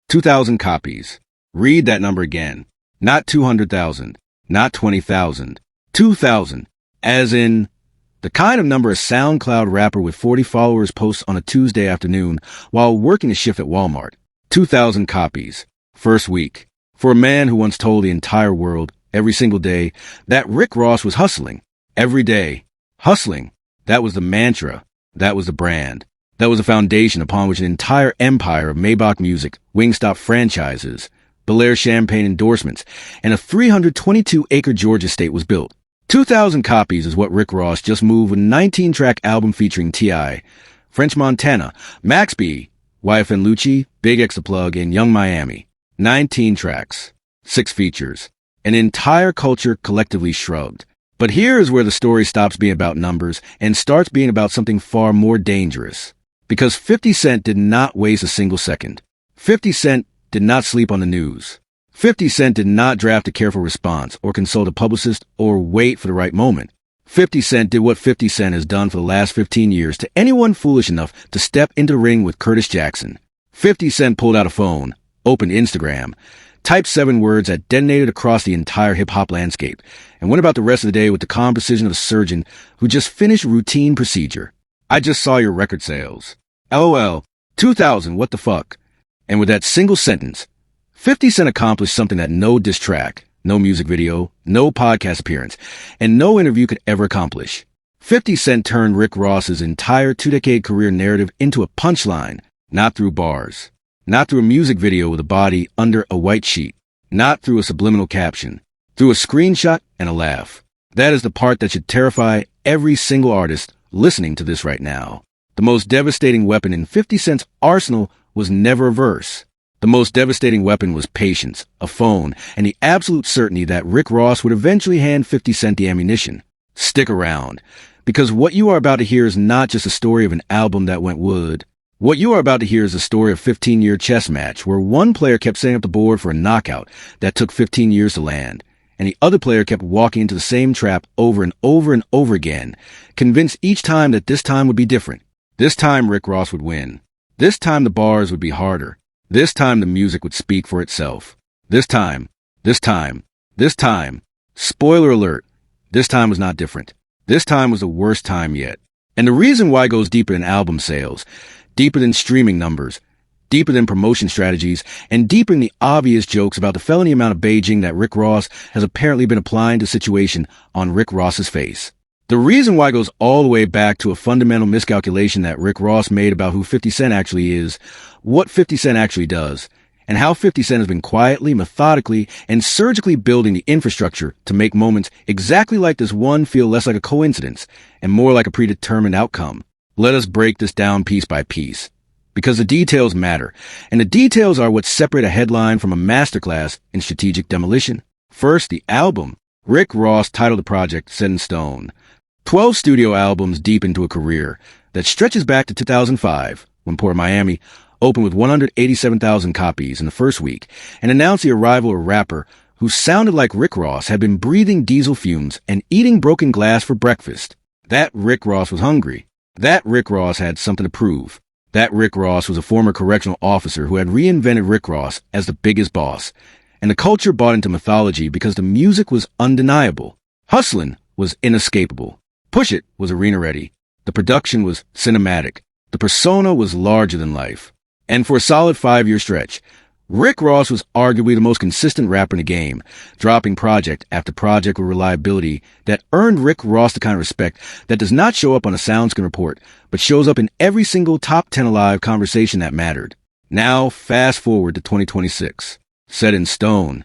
2,000 copies. Read that number again. Not 200,000. Not 20,000. 2,000. As in, the kind of number a SoundCloud rapper with 40 followers posts on a Tuesday afternoon while working a shift at Walmart. 2,000 copies. First week. For a man who once told the entire world, every single day, that Rick Ross was hustling. Every day. Hustling. That was the mantra. That was the brand. That was the foundation upon which an entire empire of Maybach music, Wingstop franchises, Belaire champagne endorsements, and a 322-acre Georgia state was built. 2,000 copies is what Rick Ross just moved with a 19-track album featuring T.I., French Montana, Max B, YFN Lucci, Big X The Plug, and Young Miami. 19 tracks. 6 features. An entire culture collectively shrugged. But here is where the story stops being about numbers and starts being about something far more dangerous. Because 50 Cent did not waste a single second. 50 Cent did not sleep on the news. 50 Cent did not draft a careful response or consult a publicist or wait for the right moment. 50 Cent did what 50 Cent has done for the last 15 years to anyone foolish enough to step into the ring with Curtis Jackson. 50 Cent pulled out a phone, opened Instagram, typed 7 words that detonated across the entire hip-hop landscape, and went about the rest of the day with the calm precision of a surgeon who just finished routine procedure. I just saw your record sales. LOL. 2,000, what the fuck? And with that single sentence, 50 Cent accomplished something that no diss track, no music video, no podcast appearance, and no interview could ever accomplish. 50 Cent turned Rick Ross's entire 2-decade career narrative into a punchline, not through bars, not through a music video with a body under a white sheet, not through a subliminal caption, through a screenshot and a laugh. That is the part that should terrify every single artist listening to this right now. The most devastating weapon in 50 Cent's arsenal was never a verse. The most devastating weapon was patience, a phone, and the absolute certainty that Rick Ross would eventually hand 50 Cent the ammunition. Stick around, because what you are about to hear is not just a story of an album that went wood. What you are about to hear is a story of a 15-year chess match where one player kept setting up the board for a knockout that took 15 years to land, and the other player kept walking into the same trap over and over and over again, convinced each time that this time would be different. This time Rick Ross would win. This time the bars would be harder. This time the music would speak for itself. This time, spoiler alert, this time was not different. This time was the worst time yet. And the reason why goes deeper than album sales, deeper than streaming numbers, deeper than promotion strategies, and deeper than the obvious jokes about the felony amount of Beijing that Rick Ross has apparently been applying to the situation on Rick Ross's face. The reason why goes all the way back to a fundamental miscalculation that Rick Ross made about who 50 Cent actually is, what 50 Cent actually does, and how 50 Cent has been quietly, methodically, and surgically building the infrastructure to make moments exactly like this one feel less like a coincidence and more like a predetermined outcome. Let us break this down piece by piece, because the details matter, and the details are what separate a headline from a masterclass in strategic demolition. First, the album. Rick Ross titled the project Set in Stone. 12 studio albums deep into a career that stretches back to 2005, when Port Miami opened with 187,000 copies in the first week and announced the arrival of a rapper who sounded like Rick Ross had been breathing diesel fumes and eating broken glass for breakfast. That Rick Ross was hungry. That Rick Ross had something to prove. That Rick Ross was a former correctional officer who had reinvented Rick Ross as the biggest boss. And the culture bought into mythology because the music was undeniable. Hustlin' was inescapable. Push It was arena ready. The production was cinematic. The persona was larger than life. And for a solid 5-year stretch, Rick Ross was arguably the most consistent rapper in the game, dropping project after project with reliability that earned Rick Ross the kind of respect that does not show up on a SoundScan report, but shows up in every single top 10 alive conversation that mattered. Now, fast forward to 2026. Set in Stone.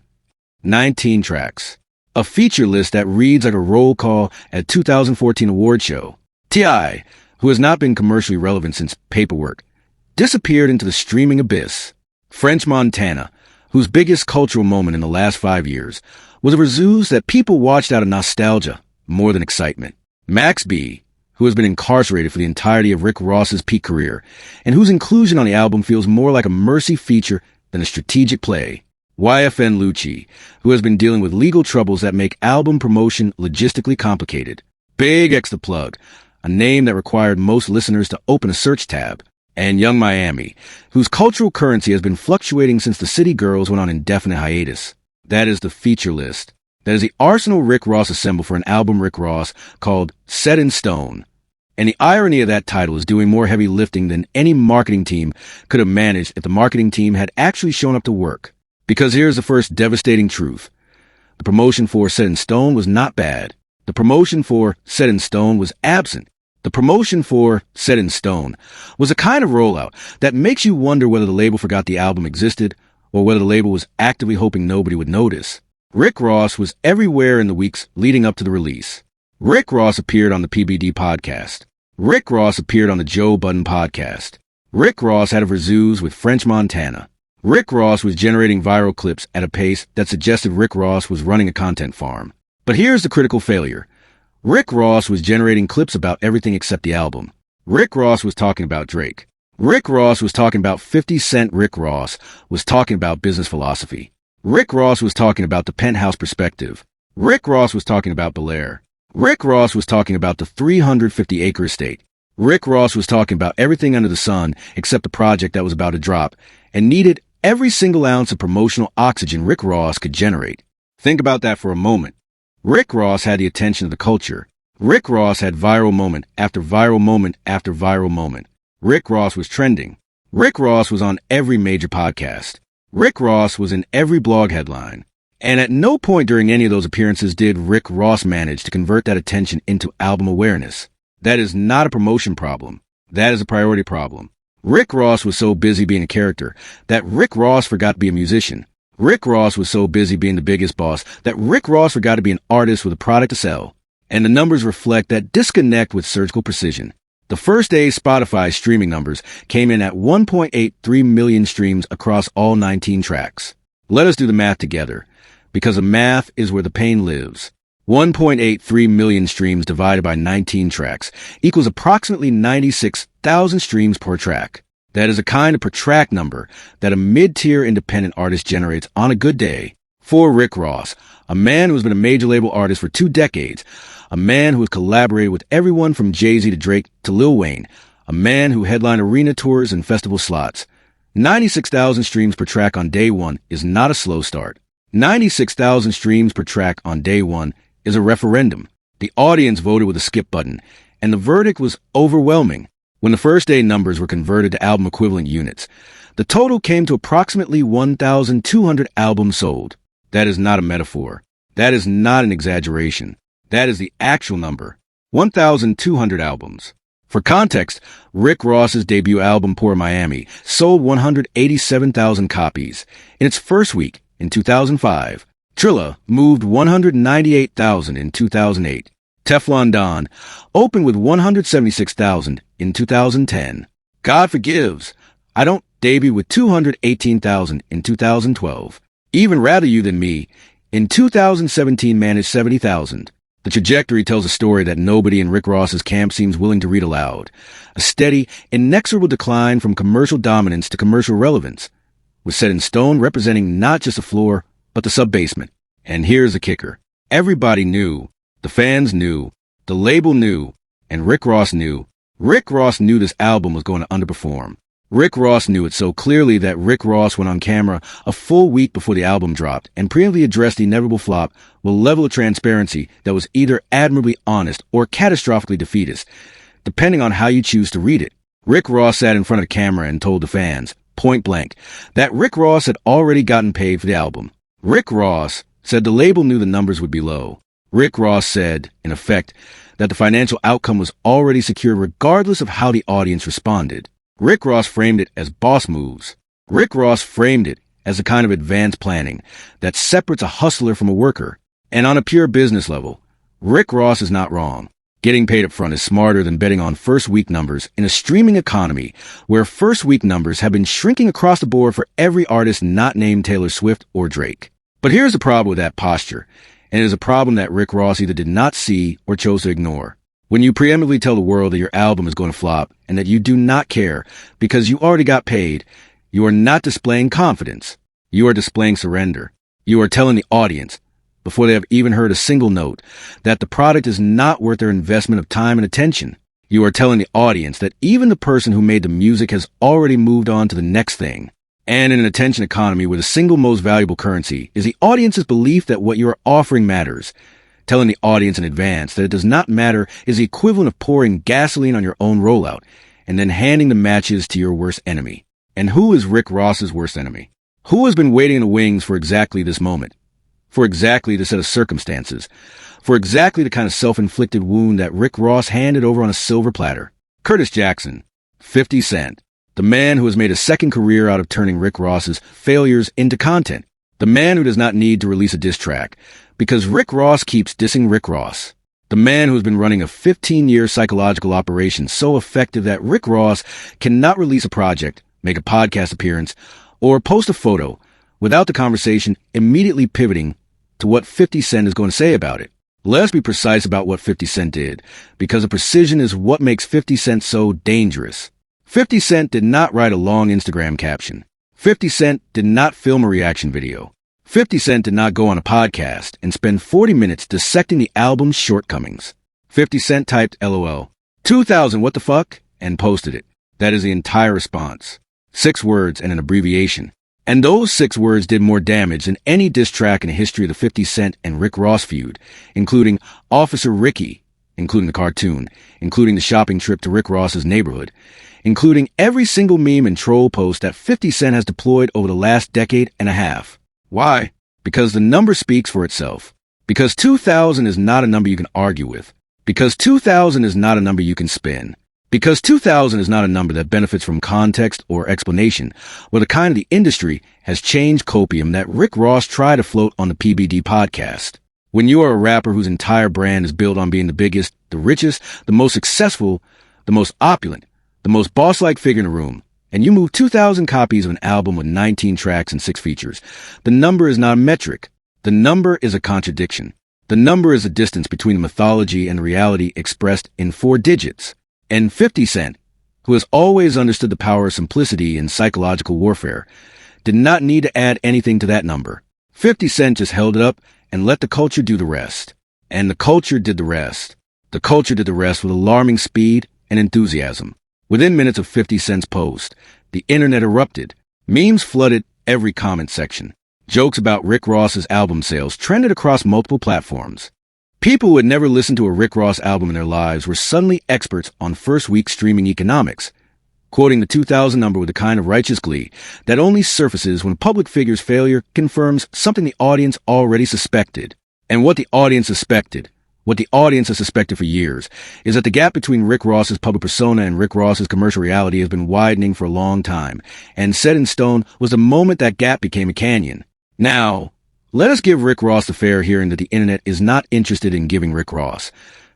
19 tracks. A feature list that reads like a roll call at a 2014 award show. T.I., who has not been commercially relevant since Paperwork, disappeared into the streaming abyss. French Montana, whose biggest cultural moment in the last 5 years was a ruse that people watched out of nostalgia more than excitement. Max B, who has been incarcerated for the entirety of Rick Ross's peak career, and whose inclusion on the album feels more like a mercy feature than a strategic play. YFN Lucci, who has been dealing with legal troubles that make album promotion logistically complicated. Big X The Plug, a name that required most listeners to open a search tab. and Young Miami, whose cultural currency has been fluctuating since the City Girls went on indefinite hiatus. That is the feature list. That is the arsenal Rick Ross assembled for an album Rick Ross called Set in Stone. And the irony of that title is doing more heavy lifting than any marketing team could have managed if the marketing team had actually shown up to work. Because here's the first devastating truth. The promotion for Set in Stone was not bad. The promotion for Set in Stone was absent. The promotion for Set in Stone was a kind of rollout that makes you wonder whether the label forgot the album existed or whether the label was actively hoping nobody would notice. Rick Ross was everywhere in the weeks leading up to the release. Rick Ross appeared on the PBD podcast. Rick Ross appeared on the Joe Budden podcast. Rick Ross had a versus with French Montana. Rick Ross was generating viral clips at a pace that suggested Rick Ross was running a content farm. But here's the critical failure. Rick Ross was generating clips about everything except the album. Rick Ross was talking about Drake. Rick Ross was talking about 50 Cent. Rick Ross was talking about business philosophy. Rick Ross was talking about the penthouse perspective. Rick Ross was talking about Bel Air. Rick Ross was talking about the 350-acre estate. Rick Ross was talking about everything under the sun except the project that was about to drop and needed every single ounce of promotional oxygen Rick Ross could generate. Think about that for a moment. Rick Ross had the attention of the culture. Rick Ross had viral moment after viral moment after viral moment. Rick Ross was trending. Rick Ross was on every major podcast. Rick Ross was in every blog headline. And at no point during any of those appearances did Rick Ross manage to convert that attention into album awareness. That is not a promotion problem. That is a priority problem. Rick Ross was so busy being a character that Rick Ross forgot to be a musician. Rick Ross was so busy being the biggest boss that Rick Ross forgot to be an artist with a product to sell. And the numbers reflect that disconnect with surgical precision. The first day Spotify streaming numbers came in at 1.83 million streams across all 19 tracks. Let us do the math together, because the math is where the pain lives. 1.83 million streams divided by 19 tracks equals approximately 96,000 streams per track. That is a kind of per track number that a mid-tier independent artist generates on a good day. For Rick Ross, a man who has been a major label artist for 2 decades, a man who has collaborated with everyone from Jay-Z to Drake to Lil Wayne, a man who headlined arena tours and festival slots. 96,000 streams per track on day one is not a slow start. 96,000 streams per track on day one is a referendum. The audience voted with a skip button, and the verdict was overwhelming. When the first day numbers were converted to album equivalent units, the total came to approximately 1,200 albums sold. That is not a metaphor. That is not an exaggeration. That is the actual number. 1,200 albums. For context, Rick Ross's debut album, Poor Miami, sold 187,000 copies. In its first week, in 2005, Trilla moved 198,000 in 2008. Teflon Don opened with 176,000 in 2010. God Forgives, I Don't debuted with 218,000 in 2012. Even Rather You Than Me in 2017 managed 70,000. The trajectory tells a story that nobody in Rick Ross's camp seems willing to read aloud. A steady, inexorable decline from commercial dominance to commercial relevance was set in stone, representing not just the floor, but the sub-basement. And here's the kicker. Everybody knew. The fans knew. The label knew. And Rick Ross knew. Rick Ross knew this album was going to underperform. Rick Ross knew it so clearly that Rick Ross went on camera a full week before the album dropped and preemptively addressed the inevitable flop with a level of transparency that was either admirably honest or catastrophically defeatist, depending on how you choose to read it. Rick Ross sat in front of the camera and told the fans, point blank, that Rick Ross had already gotten paid for the album. Rick Ross said the label knew the numbers would be low. Rick Ross said, in effect, that the financial outcome was already secure regardless of how the audience responded. Rick Ross framed it as boss moves. Rick Ross framed it as a kind of advanced planning that separates a hustler from a worker. And on a pure business level, Rick Ross is not wrong. Getting paid up front is smarter than betting on first-week numbers in a streaming economy where first-week numbers have been shrinking across the board for every artist not named Taylor Swift or Drake. But here's the problem with that posture, and it is a problem that Rick Ross either did not see or chose to ignore. When you preemptively tell the world that your album is going to flop and that you do not care because you already got paid, you are not displaying confidence. You are displaying surrender. You are telling the audience, before they have even heard a single note, that the product is not worth their investment of time and attention. You are telling the audience that even the person who made the music has already moved on to the next thing. And in an attention economy where the single most valuable currency is the audience's belief that what you are offering matters, telling the audience in advance that it does not matter is the equivalent of pouring gasoline on your own rollout and then handing the matches to your worst enemy. And who is Rick Ross's worst enemy? Who has been waiting in the wings for exactly this moment? For exactly the set of circumstances? For exactly the kind of self-inflicted wound that Rick Ross handed over on a silver platter? Curtis Jackson, 50 Cent, the man who has made a second career out of turning Rick Ross's failures into content. The man who does not need to release a diss track because Rick Ross keeps dissing Rick Ross. The man who has been running a 15-year psychological operation so effective that Rick Ross cannot release a project, make a podcast appearance, or post a photo without the conversation immediately pivoting to what 50 Cent is going to say about it. Let's be precise about what 50 Cent did, because the precision is what makes 50 Cent so dangerous. 50 Cent did not write a long Instagram caption. 50 Cent did not film a reaction video. 50 Cent did not go on a podcast and spend 40 minutes dissecting the album's shortcomings. 50 Cent typed LOL 2000 what the fuck and posted it. That is the entire response. 6 words and an abbreviation. And those 6 words did more damage than any diss track in the history of the 50 Cent and Rick Ross feud, including Officer Ricky, including the cartoon, including the shopping trip to Rick Ross's neighborhood, including every single meme and troll post that 50 Cent has deployed over the last decade and a half. Why? Because the number speaks for itself. Because 2000 is not a number you can argue with. Because 2000 is not a number you can spin. Because 2000 is not a number that benefits from context or explanation, or the kind of the industry has changed copium that Rick Ross tried to float on the PBD podcast. When you are a rapper whose entire brand is built on being the biggest, the richest, the most successful, the most opulent, the most boss-like figure in the room, and you move 2,000 copies of an album with 19 tracks and 6 features, the number is not a metric. The number is a contradiction. The number is the distance between the mythology and the reality expressed in 4 digits. And 50 Cent, who has always understood the power of simplicity in psychological warfare, did not need to add anything to that number. 50 Cent just held it up and let the culture do the rest. And the culture did the rest. The culture did the rest with alarming speed and enthusiasm. Within minutes of 50 Cent's post, the internet erupted. Memes flooded every comment section. Jokes about Rick Ross's album sales trended across multiple platforms. People who had never listened to a Rick Ross album in their lives were suddenly experts on first-week streaming economics, quoting the 2000 number with a kind of righteous glee that only surfaces when a public figure's failure confirms something the audience already suspected. And what the audience suspected, what the audience has suspected for years, is that the gap between Rick Ross's public persona and Rick Ross's commercial reality has been widening for a long time, and set in stone was the moment that gap became a canyon. Now, let us give Rick Ross the fair hearing that the internet is not interested in giving Rick Ross,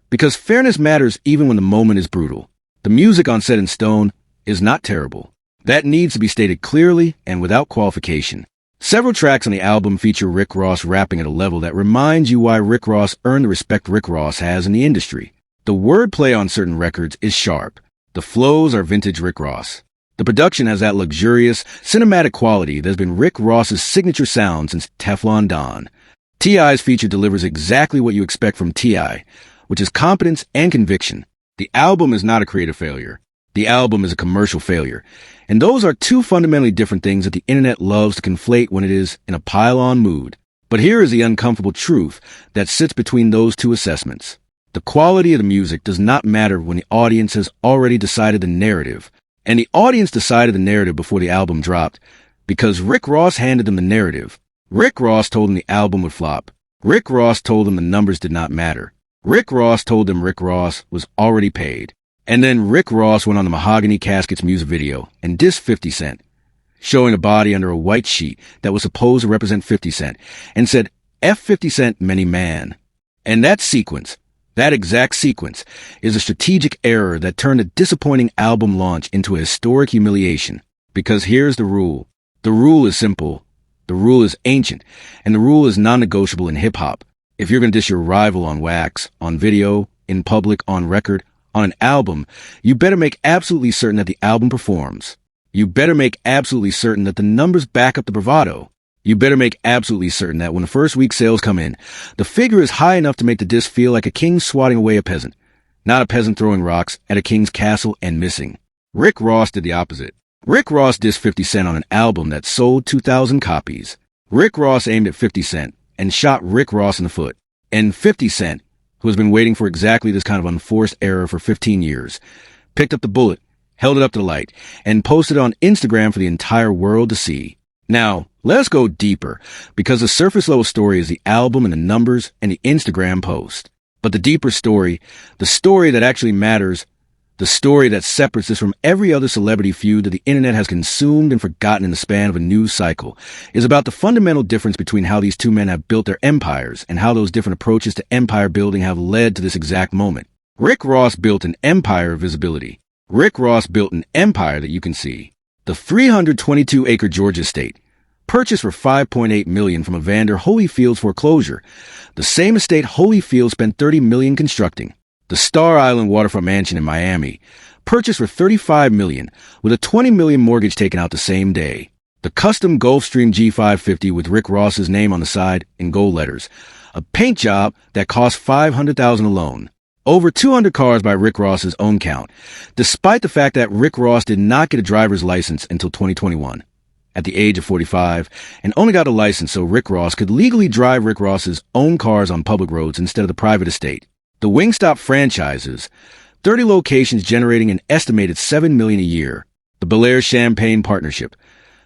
because fairness matters even when the moment is brutal. The music on Set in Stone is not terrible. That needs to be stated clearly and without qualification. Several tracks on the album feature Rick Ross rapping at a level that reminds you why Rick Ross earned the respect Rick Ross has in the industry. The wordplay on certain records is sharp. The flows are vintage Rick Ross. The production has that luxurious, cinematic quality that has been Rick Ross's signature sound since Teflon Don. T.I.'s feature delivers exactly what you expect from T.I., which is competence and conviction. The album is not a creative failure. The album is a commercial failure. And those are 2 fundamentally different things that the internet loves to conflate when it is in a pile-on mood. But here is the uncomfortable truth that sits between those 2 assessments. The quality of the music does not matter when the audience has already decided the narrative. And the audience decided the narrative before the album dropped, because Rick Ross handed them the narrative. Rick Ross told them the album would flop. Rick Ross told them the numbers did not matter. Rick Ross told them Rick Ross was already paid. And then Rick Ross went on the Mahogany Caskets music video and dissed 50 Cent, showing a body under a white sheet that was supposed to represent 50 Cent, and said, F 50 Cent many man. And that sequence, that exact sequence, is a strategic error that turned a disappointing album launch into a historic humiliation. Because here's the rule. The rule is simple. The rule is ancient. And the rule is non-negotiable in hip-hop. If you're going to diss your rival on wax, on video, in public, on record, on an album, you better make absolutely certain that the album performs. You better make absolutely certain that the numbers back up the bravado. You better make absolutely certain that when the first week sales come in, the figure is high enough to make the diss feel like a king swatting away a peasant. not a peasant throwing rocks at a king's castle and missing. Rick Ross did the opposite. Rick Ross dissed 50 Cent on an album that sold 2,000 copies. Rick Ross aimed at 50 Cent and shot Rick Ross in the foot. And 50 Cent, who has been waiting for exactly this kind of unforced error for 15 years, picked up the bullet, held it up to the light, and posted it on Instagram for the entire world to see. Now, let's go deeper, because the surface level story is the album and the numbers and the Instagram post. But the deeper story, the story that actually matters, the story that separates this from every other celebrity feud that the internet has consumed and forgotten in the span of a news cycle, is about the fundamental difference between how these two men have built their empires and how those different approaches to empire building have led to this exact moment. Rick Ross built an empire of visibility. Rick Ross built an empire that you can see. The 322-acre Georgia estate, purchased for $5.8 million from Evander Holyfield's foreclosure, the same estate Holyfield spent $30 million constructing. The Star Island waterfront mansion in Miami, purchased for $35 million, with a $20 million mortgage taken out the same day. The custom Gulfstream G550 with Rick Ross's name on the side in gold letters. A paint job that cost $500,000 alone. Over 200 cars by Rick Ross's own count, despite the fact that Rick Ross did not get a driver's license until 2021, at the age of 45, and only got a license so Rick Ross could legally drive Rick Ross's own cars on public roads instead of the private estate. The Wingstop franchises, 30 locations generating an estimated $7 million a year. The Belaire Champagne partnership,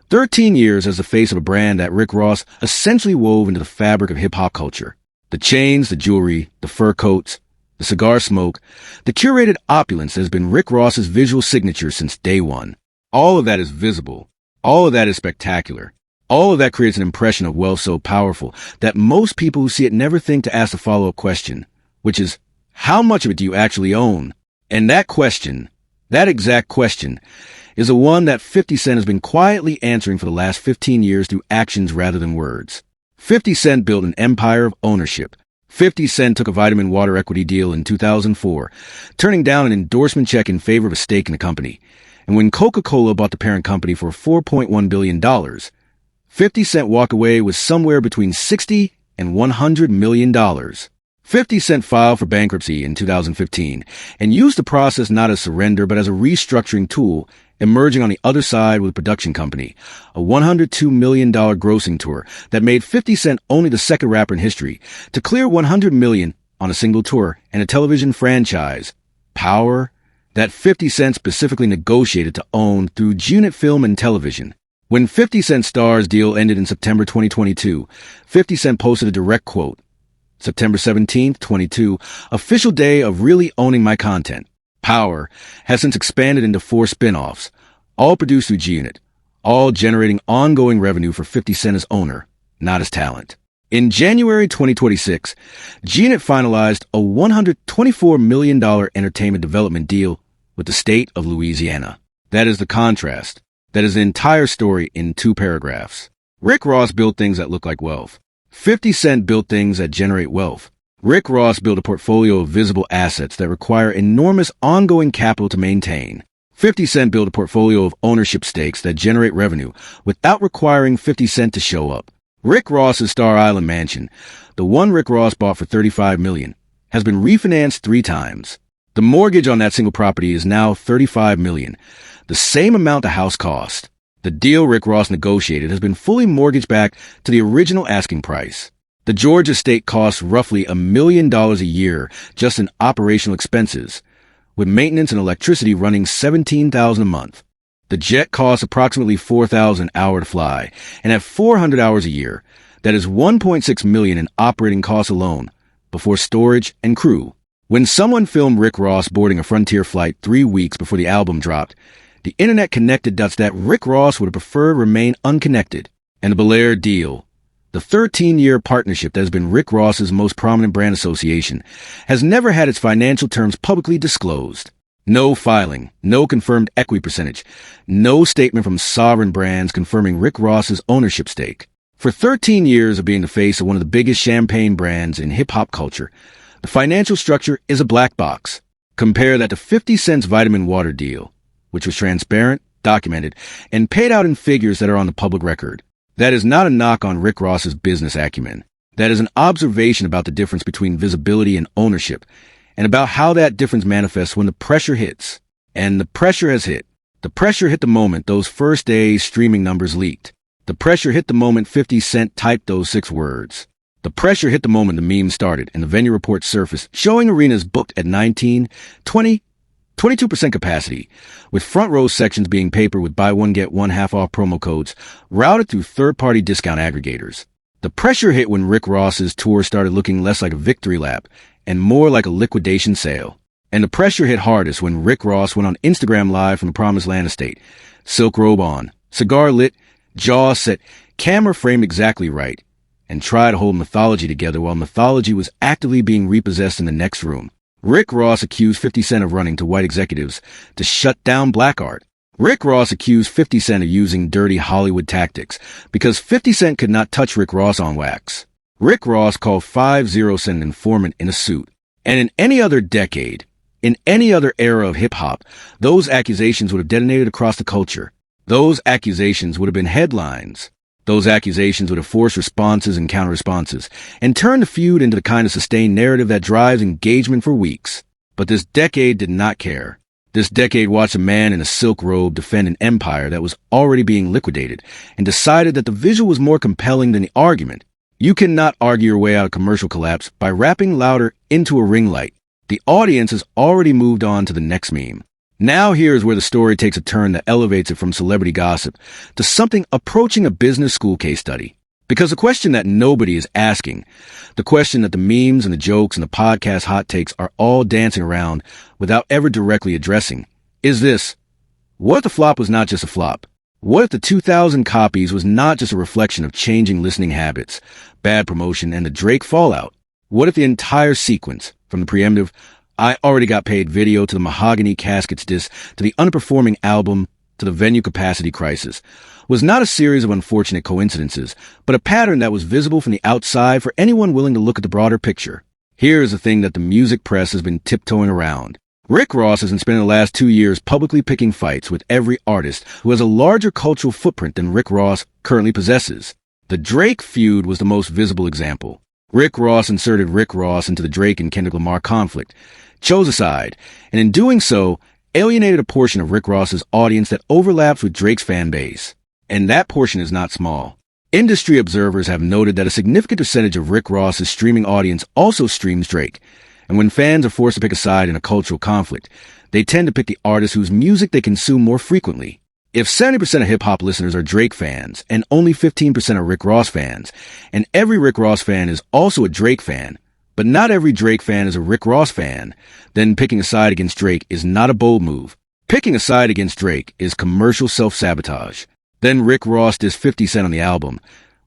13 years as the face of a brand that Rick Ross essentially wove into the fabric of hip-hop culture. The chains, the jewelry, the fur coats, the cigar smoke, the curated opulence that has been Rick Ross's visual signature since day one. All of that is visible. All of that is spectacular. All of that creates an impression of wealth so powerful that most people who see it never think to ask the follow-up question, which is, how much of it do you actually own? And that question, that exact question, is the one that 50 Cent has been quietly answering for the last 15 years through actions rather than words. 50 Cent built an empire of ownership. 50 Cent took a vitamin water equity deal in 2004, turning down an endorsement check in favor of a stake in the company. And when Coca-Cola bought the parent company for $4.1 billion, 50 Cent walked away with somewhere between $60 and $100 million. 50 Cent filed for bankruptcy in 2015 and used the process not as surrender but as a restructuring tool, emerging on the other side with a production company, a $102 million grossing tour that made 50 Cent only the second rapper in history to clear $100 million on a single tour, and a television franchise, Power, that 50 Cent specifically negotiated to own through Unit Film and Television. When 50 Cent Star's deal ended in September 2022, 50 Cent posted a direct quote, September 17th, 22, official day of really owning my content. Power has since expanded into 4 spin-offs, all produced through G-Unit, all generating ongoing revenue for 50 Cent as owner, not as talent. In January 2026, G-Unit finalized a $124 million entertainment development deal with the state of Louisiana. That is the contrast. That is the entire story in 2 paragraphs. Rick Ross built things that look like wealth. 50 Cent built things that generate wealth. Rick Ross built a portfolio of visible assets that require enormous ongoing capital to maintain. 50 Cent built a portfolio of ownership stakes that generate revenue without requiring 50 Cent to show up. Rick Ross's Star Island mansion, the one Rick Ross bought for $35 million, has been refinanced 3 times. The mortgage on that single property is now $35 million, the same amount the house cost. The deal Rick Ross negotiated has been fully mortgaged back to the original asking price. The Georgia estate costs roughly $1 million a year just in operational expenses, with maintenance and electricity running $17,000 a month. The jet costs approximately $4,000 an hour to fly, and at 400 hours a year, that is $1.6 million in operating costs alone, before storage and crew. When someone filmed Rick Ross boarding a Frontier flight 3 weeks before the album dropped, the internet connected dots that Rick Ross would have preferred remain unconnected. And the Belaire deal, the 13-year partnership that has been Rick Ross's most prominent brand association, has never had its financial terms publicly disclosed. No filing, no confirmed equity percentage, no statement from Sovereign Brands confirming Rick Ross's ownership stake. For 13 years of being the face of one of the biggest champagne brands in hip-hop culture, the financial structure is a black box. Compare that to 50 Cent's vitamin water deal, which was transparent, documented, and paid out in figures that are on the public record. That is not a knock on Rick Ross's business acumen. That is an observation about the difference between visibility and ownership, and about how that difference manifests when the pressure hits. And the pressure has hit. The pressure hit the moment those first days streaming numbers leaked. The pressure hit the moment 50 Cent typed those 6 words. The pressure hit the moment the memes started and the venue reports surfaced, showing arenas booked at 19, 20, 22% capacity, with front row sections being papered with buy one get one half off promo codes routed through third-party discount aggregators. The pressure hit when Rick Ross's tour started looking less like a victory lap and more like a liquidation sale. And the pressure hit hardest when Rick Ross went on Instagram Live from the Promised Land estate, silk robe on, cigar lit, jaw set, camera framed exactly right, and tried to hold mythology together while mythology was actively being repossessed in the next room. Rick Ross accused 50 Cent of running to white executives to shut down black art. Rick Ross accused 50 Cent of using dirty Hollywood tactics because 50 Cent could not touch Rick Ross on wax. Rick Ross called 50 Cent an informant in a suit. And in any other decade, in any other era of hip-hop, those accusations would have detonated across the culture. Those accusations would have been headlines. Those accusations would have forced responses and counter-responses, and turned the feud into the kind of sustained narrative that drives engagement for weeks. But this decade did not care. This decade watched a man in a silk robe defend an empire that was already being liquidated, and decided that the visual was more compelling than the argument. You cannot argue your way out of commercial collapse by rapping louder into a ring light. The audience has already moved on to the next meme. Now here is where the story takes a turn that elevates it from celebrity gossip to something approaching a business school case study. Because the question that nobody is asking, the question that the memes and the jokes and the podcast hot takes are all dancing around without ever directly addressing, is this: what if the flop was not just a flop? What if the 2,000 copies was not just a reflection of changing listening habits, bad promotion, and the Drake fallout? What if the entire sequence, from the preemptive I already got paid video to the Mahogany Caskets disc to the underperforming album to the venue capacity crisis, was not a series of unfortunate coincidences, but a pattern that was visible from the outside for anyone willing to look at the broader picture? Here is the thing that the music press has been tiptoeing around. Rick Ross has been spending the last 2 years publicly picking fights with every artist who has a larger cultural footprint than Rick Ross currently possesses. The Drake feud was the most visible example. Rick Ross inserted Rick Ross into the Drake and Kendrick Lamar conflict, chose a side, and in doing so, alienated a portion of Rick Ross's audience that overlaps with Drake's fan base. And that portion is not small. Industry observers have noted that a significant percentage of Rick Ross's streaming audience also streams Drake. And when fans are forced to pick a side in a cultural conflict, they tend to pick the artist whose music they consume more frequently. If 70% of hip-hop listeners are Drake fans and only 15% are Rick Ross fans, and every Rick Ross fan is also a Drake fan, but not every Drake fan is a Rick Ross fan, then picking a side against Drake is not a bold move. Picking a side against Drake is commercial self-sabotage. Then Rick Ross dissed 50 Cent on the album,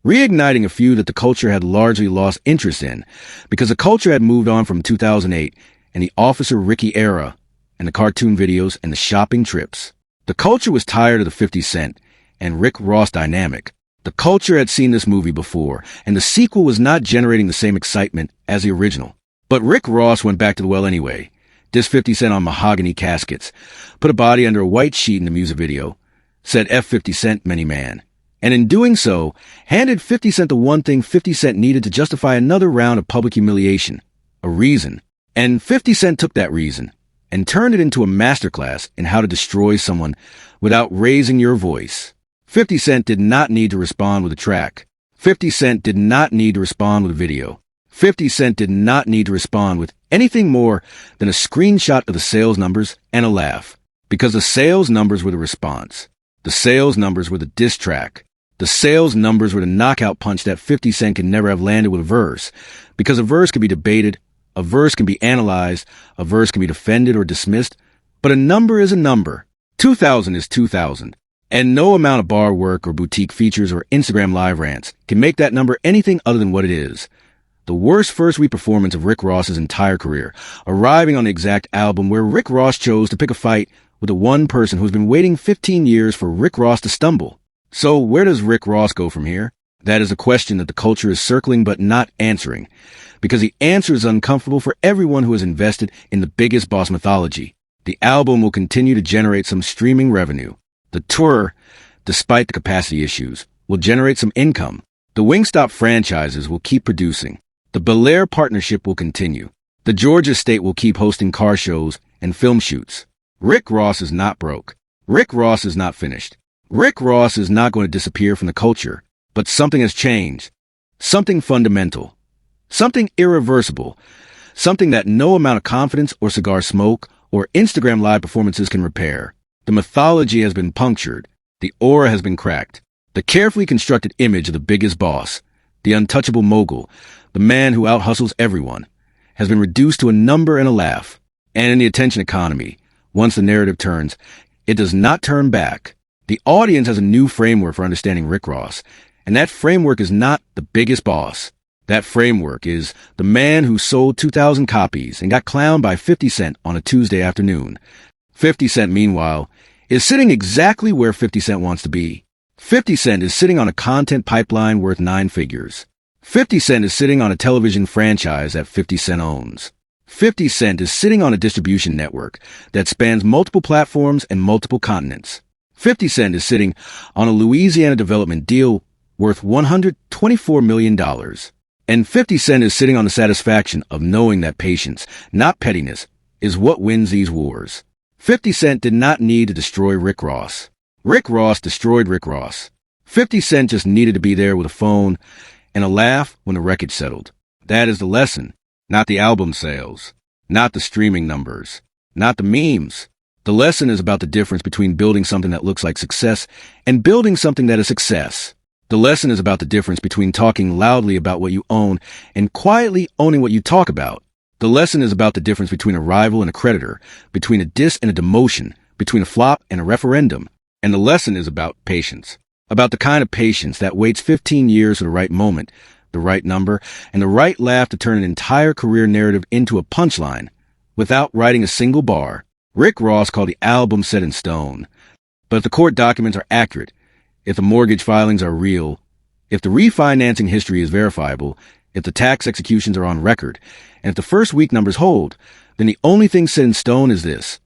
reigniting a feud that the culture had largely lost interest in because the culture had moved on from 2008 and the Officer Ricky era and the cartoon videos and the shopping trips. The culture was tired of the 50 Cent and Rick Ross dynamic. The culture had seen this movie before, and the sequel was not generating the same excitement as the original. But Rick Ross went back to the well anyway, dissed 50 Cent on Mahogany Caskets, put a body under a white sheet in the music video, said F 50 Cent many man, and in doing so, handed 50 Cent the one thing 50 Cent needed to justify another round of public humiliation, a reason. And 50 Cent took that reason and turned it into a masterclass in how to destroy someone without raising your voice. 50 Cent did not need to respond with a track. 50 Cent did not need to respond with a video. 50 Cent did not need to respond with anything more than a screenshot of the sales numbers and a laugh, because the sales numbers were the response. The sales numbers were the diss track. The sales numbers were the knockout punch that 50 Cent could never have landed with a verse, because a verse can be debated, a verse can be analyzed, a verse can be defended or dismissed, but a number is a number. 2,000 is 2,000. And no amount of bar work or boutique features or Instagram live rants can make that number anything other than what it is. The worst first-week performance of Rick Ross's entire career, arriving on the exact album where Rick Ross chose to pick a fight with the one person who's been waiting 15 years for Rick Ross to stumble. So where does Rick Ross go from here? That is a question that the culture is circling but not answering, because the answer is uncomfortable for everyone who has invested in the biggest boss mythology. The album will continue to generate some streaming revenue. The tour, despite the capacity issues, will generate some income. The Wingstop franchises will keep producing. The Bel Air partnership will continue. The Georgia state will keep hosting car shows and film shoots. Rick Ross is not broke. Rick Ross is not finished. Rick Ross is not going to disappear from the culture, but something has changed. Something fundamental. Something irreversible. Something that no amount of confidence or cigar smoke or Instagram live performances can repair. The mythology has been punctured. The aura has been cracked. The carefully constructed image of the biggest boss, the untouchable mogul, the man who out-hustles everyone, has been reduced to a number and a laugh. And in the attention economy, once the narrative turns, it does not turn back. The audience has a new framework for understanding Rick Ross, and that framework is not the biggest boss. That framework is the man who sold 2,000 copies and got clowned by 50 Cent on a Tuesday afternoon. 50 Cent, meanwhile, is sitting exactly where 50 Cent wants to be. 50 Cent is sitting on a content pipeline worth 9 figures. 50 Cent is sitting on a television franchise that 50 Cent owns. 50 Cent is sitting on a distribution network that spans multiple platforms and multiple continents. 50 Cent is sitting on a Louisiana development deal worth $124 million. And 50 Cent is sitting on the satisfaction of knowing that patience, not pettiness, is what wins these wars. 50 Cent did not need to destroy Rick Ross. Rick Ross destroyed Rick Ross. 50 Cent just needed to be there with a phone and a laugh when the wreckage settled. That is the lesson, not the album sales, not the streaming numbers, not the memes. The lesson is about the difference between building something that looks like success and building something that is success. The lesson is about the difference between talking loudly about what you own and quietly owning what you talk about. The lesson is about the difference between a rival and a creditor, between a diss and a demotion, between a flop and a referendum. And the lesson is about patience. About the kind of patience that waits 15 years for the right moment, the right number, and the right laugh to turn an entire career narrative into a punchline without writing a single bar. Rick Ross called the album set in stone. But if the court documents are accurate, if the mortgage filings are real, if the refinancing history is verifiable, if the tax executions are on record, and if the first week numbers hold, then the only thing set in stone is this.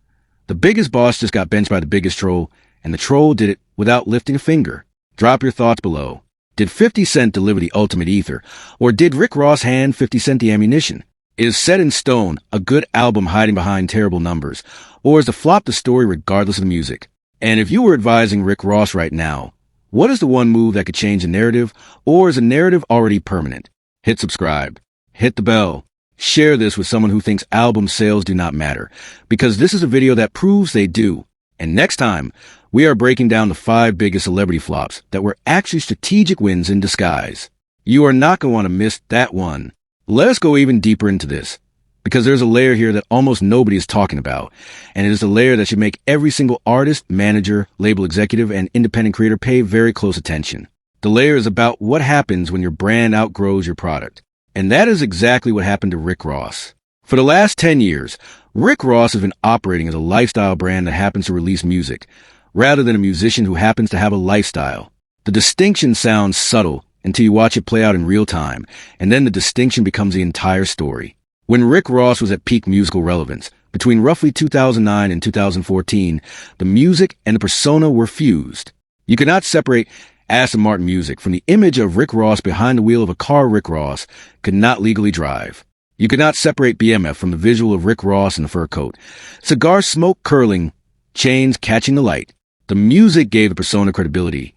The biggest boss just got benched by the biggest troll, and the troll did it without lifting a finger. Drop your thoughts below. Did 50 Cent deliver the ultimate ether, or did Rick Ross hand 50 Cent the ammunition? Is Set in Stone a good album hiding behind terrible numbers, or is the flop the story regardless of the music? And if you were advising Rick Ross right now, what is the one move that could change the narrative, or is the narrative already permanent? Hit subscribe. Hit the bell. Share this with someone who thinks album sales do not matter, because this is a video that proves they do. And next time, we are breaking down the 5 biggest celebrity flops that were actually strategic wins in disguise. You are not going to want to miss that one. Let us go even deeper into this, because there's a layer here that almost nobody is talking about, and it is a layer that should make every single artist, manager, label executive, and independent creator pay very close attention. The layer is about what happens when your brand outgrows your product. And that is exactly what happened to Rick Ross. For the last 10 years, Rick Ross has been operating as a lifestyle brand that happens to release music, rather than a musician who happens to have a lifestyle. The distinction sounds subtle until you watch it play out in real time, and then the distinction becomes the entire story. When Rick Ross was at peak musical relevance, between roughly 2009 and 2014, the music and the persona were fused. You could not separate Aston Martin music from the image of Rick Ross behind the wheel of a car Rick Ross could not legally drive. You could not separate BMF from the visual of Rick Ross in the fur coat. Cigar smoke curling, chains catching the light. The music gave the persona credibility,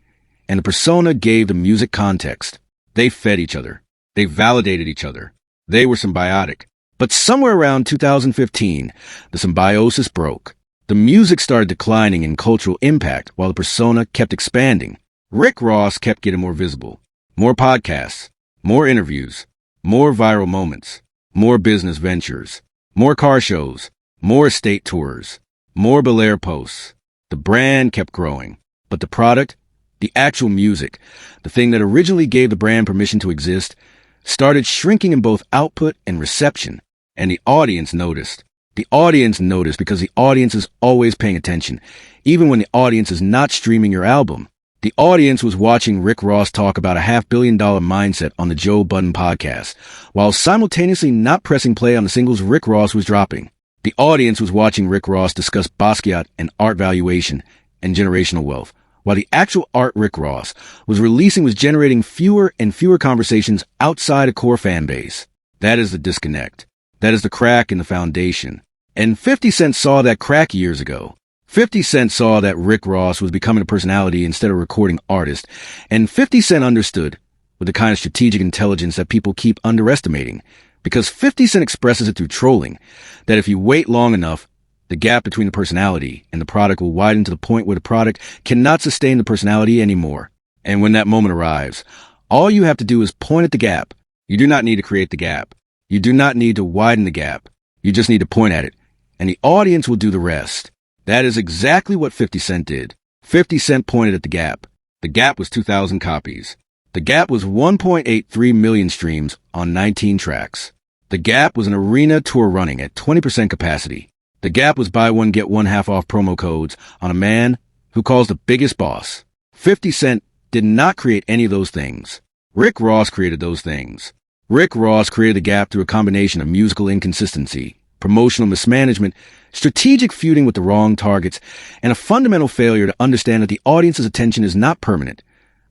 and the persona gave the music context. They fed each other. They validated each other. They were symbiotic. But somewhere around 2015, the symbiosis broke. The music started declining in cultural impact while the persona kept expanding. Rick Ross kept getting more visible. More podcasts, more interviews, more viral moments, more business ventures, more car shows, more estate tours, more Bel Air posts. The brand kept growing, but the product, the actual music, the thing that originally gave the brand permission to exist, started shrinking in both output and reception, and the audience noticed. The audience noticed because the audience is always paying attention, even when the audience is not streaming your album. The audience was watching Rick Ross talk about a $500 million mindset on the Joe Budden podcast, while simultaneously not pressing play on the singles Rick Ross was dropping. The audience was watching Rick Ross discuss Basquiat and art valuation and generational wealth, while the actual art Rick Ross was releasing was generating fewer and fewer conversations outside a core fan base. That is the disconnect. That is the crack in the foundation. And 50 Cent saw that crack years ago. 50 Cent saw that Rick Ross was becoming a personality instead of a recording artist. And 50 Cent understood, with the kind of strategic intelligence that people keep underestimating, because 50 Cent expresses it through trolling, that if you wait long enough, the gap between the personality and the product will widen to the point where the product cannot sustain the personality anymore. And when that moment arrives, all you have to do is point at the gap. You do not need to create the gap. You do not need to widen the gap. You just need to point at it, and the audience will do the rest. That is exactly what 50 Cent did. 50 Cent pointed at the gap. The gap was 2,000 copies. The gap was 1.83 million streams on 19 tracks. The gap was an arena tour running at 20% capacity. The gap was buy one get one half off promo codes on a man who calls the biggest boss. 50 Cent did not create any of those things. Rick Ross created those things. Rick Ross created the gap through a combination of musical inconsistency, promotional mismanagement, strategic feuding with the wrong targets, and a fundamental failure to understand that the audience's attention is not permanent,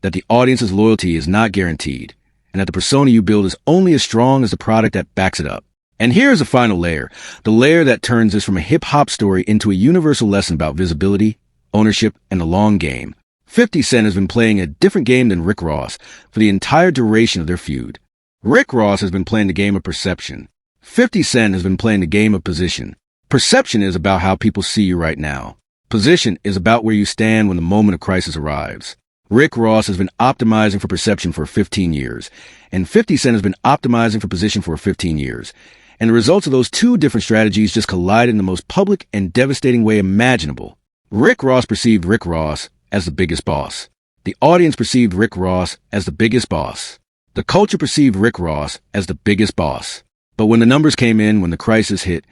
that the audience's loyalty is not guaranteed, and that the persona you build is only as strong as the product that backs it up. And here's a final layer, the layer that turns this from a hip-hop story into a universal lesson about visibility, ownership, and the long game. 50 Cent has been playing a different game than Rick Ross for the entire duration of their feud. Rick Ross has been playing the game of perception. 50 Cent has been playing the game of position. Perception is about how people see you right now. Position is about where you stand when the moment of crisis arrives. Rick Ross has been optimizing for perception for 15 years, and 50 Cent has been optimizing for position for 15 years. And the results of those two different strategies just collided in the most public and devastating way imaginable. Rick Ross perceived Rick Ross as the biggest boss. The audience perceived Rick Ross as the biggest boss. The culture perceived Rick Ross as the biggest boss. But when the numbers came in, when the crisis hit,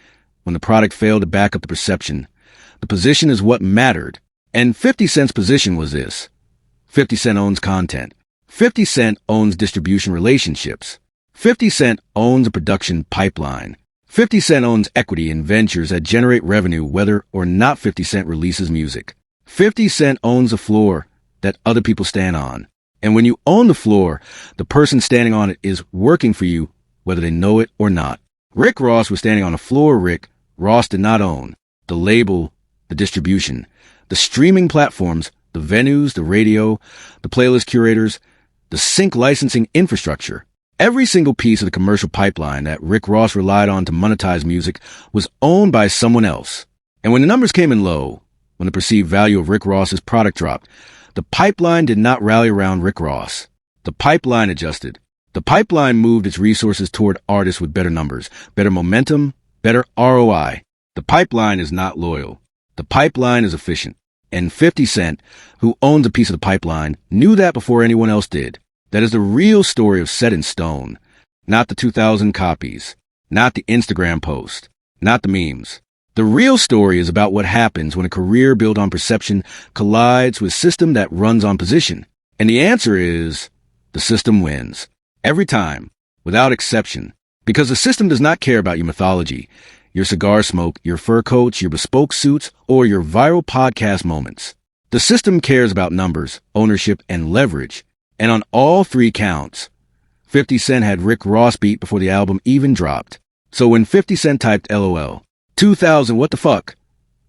when the product failed to back up the perception, the position is what mattered. And 50 Cent's position was this. 50 Cent owns content. 50 Cent owns distribution relationships. 50 Cent owns a production pipeline. 50 Cent owns equity in ventures that generate revenue whether or not 50 Cent releases music. 50 Cent owns a floor that other people stand on. And when you own the floor, the person standing on it is working for you, whether they know it or not. Rick Ross was standing on a floor Rick Ross did not own. The label, the distribution, the streaming platforms, the venues, the radio, the playlist curators, the sync licensing infrastructure. Every single piece of the commercial pipeline that Rick Ross relied on to monetize music was owned by someone else. And when the numbers came in low, when the perceived value of Rick Ross's product dropped, the pipeline did not rally around Rick Ross. The pipeline adjusted. The pipeline moved its resources toward artists with better numbers, better momentum, better ROI. The pipeline is not loyal. The pipeline is efficient. And 50 Cent, who owns a piece of the pipeline, knew that before anyone else did. That is the real story of Set in Stone. Not the 2,000 copies. Not the Instagram post. Not the memes. The real story is about what happens when a career built on perception collides with a system that runs on position. And the answer is, the system wins. Every time, without exception. Because the system does not care about your mythology, your cigar smoke, your fur coats, your bespoke suits, or your viral podcast moments. The system cares about numbers, ownership, and leverage. And on all three counts, 50 Cent had Rick Ross beat before the album even dropped. So when 50 Cent typed LOL, 2000, what the fuck?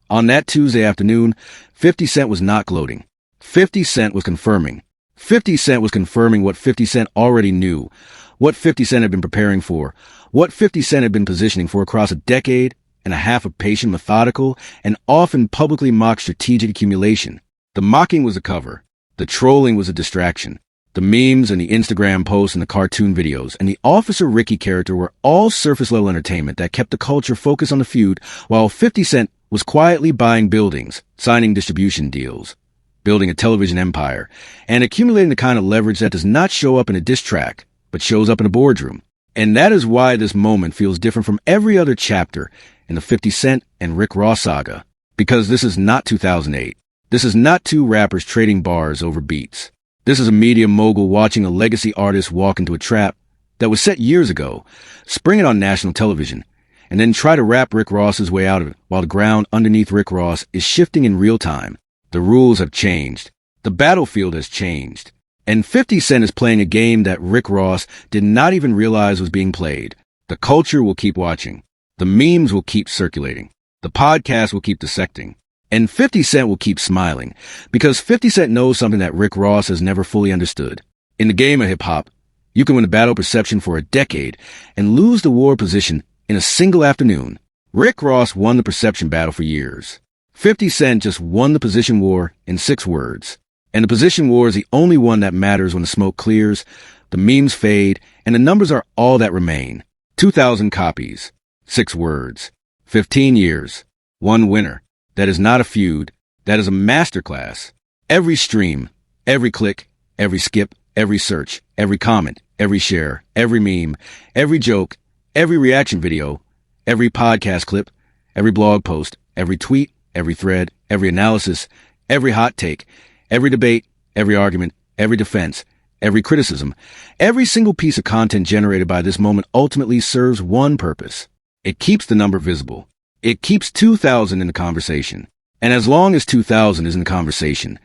On that Tuesday afternoon, 50 Cent was not gloating. 50 Cent was confirming. 50 Cent was confirming what 50 Cent already knew, what 50 Cent had been preparing for, what 50 Cent had been positioning for across a decade and a half of patient, methodical, and often publicly mocked strategic accumulation. The mocking was a cover. The trolling was a distraction. The memes and the Instagram posts and the cartoon videos and the Officer Ricky character were all surface-level entertainment that kept the culture focused on the feud, while 50 Cent was quietly buying buildings, signing distribution deals, building a television empire, and accumulating the kind of leverage that does not show up in a diss track, but shows up in a boardroom. And that is why this moment feels different from every other chapter in the 50 Cent and Rick Ross saga. Because this is not 2008. This is not two rappers trading bars over beats. This is a media mogul watching a legacy artist walk into a trap that was set years ago, spring it on national television, and then try to rap Rick Ross's way out of it while the ground underneath Rick Ross is shifting in real time. The rules have changed. The battlefield has changed. And 50 Cent is playing a game that Rick Ross did not even realize was being played. The culture will keep watching. The memes will keep circulating. The podcast will keep dissecting. And 50 Cent will keep smiling, because 50 Cent knows something that Rick Ross has never fully understood. In the game of hip-hop, you can win a battle perception for a decade and lose the war position in a single afternoon. Rick Ross won the perception battle for years. 50 Cent just won the position war in 6 words. And the position war is the only one that matters when the smoke clears, the memes fade, and the numbers are all that remain. 2,000 copies. 6 words. 15 years. 1 winner. That is not a feud. That is a masterclass. Every stream, every click, every skip, every search, every comment, every share, every meme, every joke, every reaction video, every podcast clip, every blog post, every tweet, every thread, every analysis, every hot take, every debate, every argument, every defense, every criticism, every single piece of content generated by this moment ultimately serves one purpose. It keeps the number visible. It keeps 2,000 in the conversation. And as long as 2,000 is in the conversation,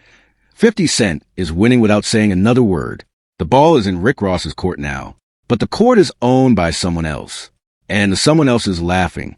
50 Cent is winning without saying another word. The ball is in Rick Ross's court now. But the court is owned by someone else. And the someone else is laughing.